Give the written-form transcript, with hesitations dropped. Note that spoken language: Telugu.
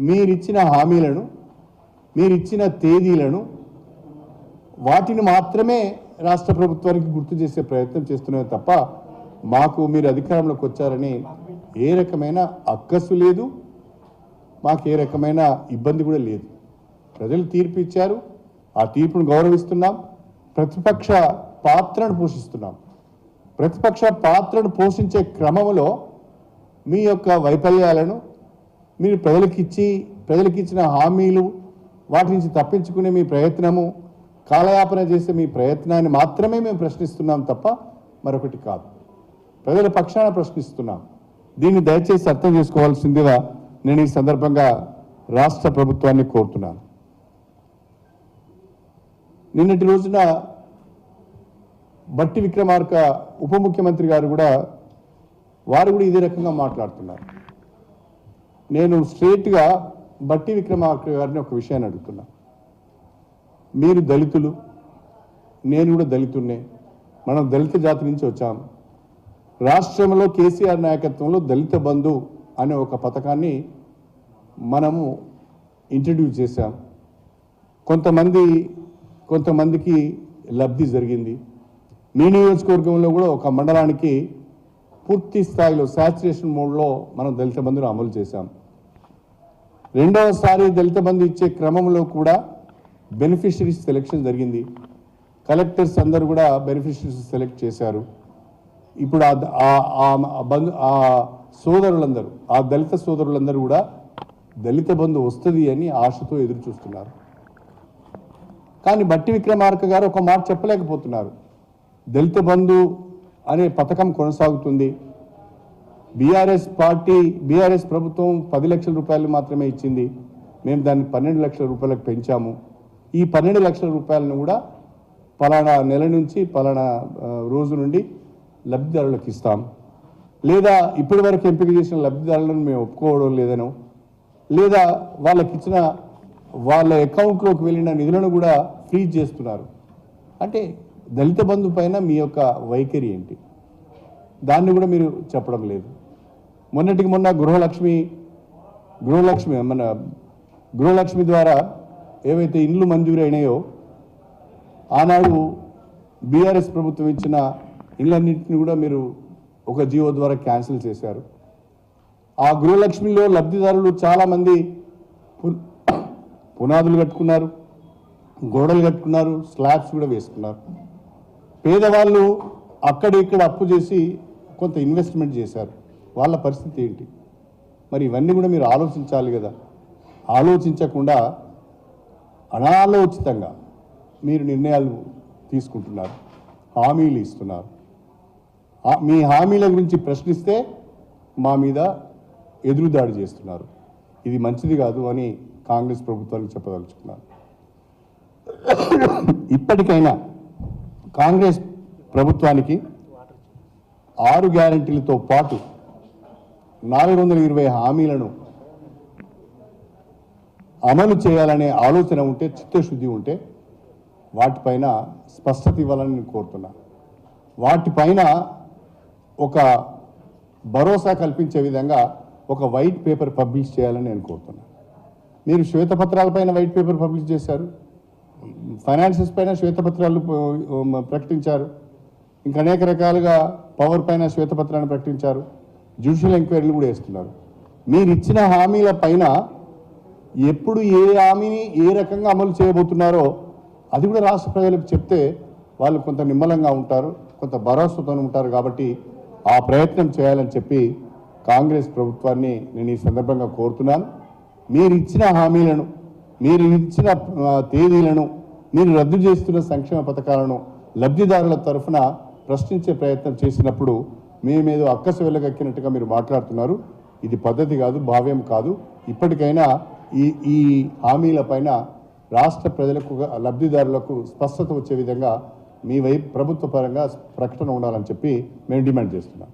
మీరిచ్చిన హామీలను, మీరిచ్చిన తేదీలను వాటిని మాత్రమే రాష్ట్ర ప్రభుత్వానికి గుర్తు చేసే ప్రయత్నం చేస్తున్నారు తప్ప మాకు మీరు అధికారంలోకి వచ్చారని ఏ రకమైన అక్కసు లేదు, మాకు ఏ రకమైన ఇబ్బంది కూడా లేదు. ప్రజలు తీర్పు ఇచ్చారు, ఆ తీర్పును గౌరవిస్తున్నాం, ప్రతిపక్ష పాత్రను పోషిస్తున్నాం. ప్రతిపక్ష పాత్రను పోషించే క్రమంలో మీ యొక్క వైఫల్యాలను మీరు ప్రజలకు ఇచ్చిన హామీలు వాటి నుంచి తప్పించుకునే మీ ప్రయత్నము, కాలయాపన చేసే మీ ప్రయత్నాన్ని మాత్రమే మేము ప్రశ్నిస్తున్నాం తప్ప మరొకటి కాదు. ప్రజల పక్షాన ప్రశ్నిస్తున్నాం. దీన్ని దయచేసి అర్థం చేసుకోవాల్సిందిగా నేను ఈ సందర్భంగా రాష్ట్ర ప్రభుత్వాన్ని కోరుతున్నాను. నిన్నటి రోజున బట్టి విక్రమార్క ఉప ముఖ్యమంత్రి గారు కూడా ఇదే రకంగా మాట్లాడుతున్నారు. నేను స్ట్రేట్గా బట్టి విక్రమార్క గారిని ఒక విషయాన్ని అడుగుతున్నా. మీరు దళితులు, నేను కూడా దళితున్నే, మనం దళిత జాతి నుంచి వచ్చాము. రాష్ట్రంలో కేసీఆర్ నాయకత్వంలో దళిత బంధు అనే ఒక పథకాన్ని మనము ఇంట్రడ్యూస్ చేశాం. కొంతమందికి లబ్ధి జరిగింది. మీ నియోజకవర్గంలో కూడా ఒక మండలానికి పూర్తి స్థాయిలో శాచురేషన్ మోడ్లో మనం దళిత బంధును అమలు చేశాం. రెండవసారి దళిత బంధు ఇచ్చే క్రమంలో కూడా బెనిఫిషరీస్ సెలెక్షన్ జరిగింది. కలెక్టర్స్ అందరూ కూడా బెనిఫిషరీస్ సెలెక్ట్ చేశారు. ఇప్పుడు ఆ సోదరులందరూ, ఆ దళిత సోదరులందరూ కూడా దళిత బంధు వస్తుంది అని ఆశతో ఎదురు చూస్తున్నారు. కానీ బట్టి విక్రమార్క గారు ఒక మాట చెప్పలేకపోతున్నారు. దళిత బంధు అనే పథకం కొనసాగుతుంది. బీఆర్ఎస్ ప్రభుత్వం 10 లక్షల రూపాయలు మాత్రమే ఇచ్చింది. మేము దాన్ని 12 లక్షల రూపాయలకు పెంచాము. ఈ 12 లక్షల రూపాయలను కూడా పలానా నెల నుంచి పలానా రోజు నుండి లబ్ధిదారులకు ఇస్తాం, లేదా ఇప్పటి వరకు ఎంపిక చేసిన లబ్ధిదారులను మేము ఒప్పుకోవడం లేదనో, లేదా వాళ్ళ అకౌంట్లోకి వెళ్ళిన నిధులను కూడా ఫ్రీజ్ చేస్తున్నారు. అంటే దళిత బంధు పైన మీ యొక్క వైఖరి ఏంటి? దాన్ని కూడా మీరు చెప్పడం లేదు. మొన్నటికి మొన్న గృహలక్ష్మి ద్వారా ఏవైతే ఇండ్లు మంజూరు అయినాయో ఆనాడు బీఆర్ఎస్ ప్రభుత్వం ఇచ్చిన ఇళ్ళన్నింటినీ కూడా మీరు ఒక జీవో ద్వారా క్యాన్సిల్ చేశారు. ఆ గృహలక్ష్మిలో లబ్ధిదారులు చాలామంది పునాదులు కట్టుకున్నారు, గోడలు కట్టుకున్నారు, స్లాబ్స్ కూడా వేసుకున్నారు. పేదవాళ్ళు అక్కడ అప్పు చేసి కొంత ఇన్వెస్ట్మెంట్ చేశారు. వాళ్ళ పరిస్థితి ఏంటి? మరి ఇవన్నీ కూడా మీరు ఆలోచించాలి కదా. ఆలోచించకుండా అనాలోచితంగా మీరు నిర్ణయాలు తీసుకుంటున్నారు, హామీలు ఇస్తున్నారు. మీ హామీల గురించి ప్రశ్నిస్తే మా మీద ఎదురుదాడి చేస్తున్నారు. ఇది మంచిది కాదు అని కాంగ్రెస్ ప్రభుత్వానికి చెప్పదలుచుకున్నారు. ఇప్పటికైనా కాంగ్రెస్ ప్రభుత్వానికి 6 గ్యారెంటీలతో పాటు 420 హామీలను అమలు చేయాలనే ఆలోచన ఉంటే, చిత్తశుద్ధి ఉంటే వాటిపైన స్పష్టత ఇవ్వాలని నేను కోరుతున్నా. వాటిపైన ఒక భరోసా కల్పించే విధంగా ఒక వైట్ పేపర్ పబ్లిష్ చేయాలని నేను కోరుతున్నా. మీరు శ్వేతపత్రాలపైన వైట్ పేపర్ పబ్లిష్ చేశారు, ఫైనాన్సెస్ పైన శ్వేతపత్రాలు ప్రకటించారు, ఇంకా అనేక రకాలుగా పవర్ పైన శ్వేతపత్రాన్ని ప్రకటించారు, జ్యుడిషియల్ ఎంక్వైరీలు కూడా వేస్తున్నారు. మీరు ఇచ్చిన హామీల పైన ఎప్పుడు ఏ హామీని ఏ రకంగా అమలు చేయబోతున్నారో అది కూడా రాష్ట్ర ప్రజలకు చెప్తే వాళ్ళు కొంత నిమ్మలంగా ఉంటారు, కొంత భరోసాతో ఉంటారు. కాబట్టి ఆ ప్రయత్నం చేయాలని చెప్పి కాంగ్రెస్ ప్రభుత్వాన్ని నేను ఈ సందర్భంగా కోరుతున్నాను. మీరు ఇచ్చిన హామీలను, మీరు ఇచ్చిన తేదీలను, మీరు రద్దు చేస్తున్న సంక్షేమ పథకాలను లబ్ధిదారుల తరఫున ప్రశ్నించే ప్రయత్నం చేసినప్పుడు మేమేదో అక్కసు వెళ్ళగక్కినట్టుగా మీరు మాట్లాడుతున్నారు. ఇది పద్ధతి కాదు, భావ్యం కాదు. ఇప్పటికైనా ఈ హామీల పైన రాష్ట్ర ప్రజలకు, లబ్ధిదారులకు స్పష్టత వచ్చే విధంగా మీ వైపు ప్రభుత్వ పరంగా ప్రకటన ఉండాలని చెప్పి మేము డిమాండ్ చేస్తున్నాం.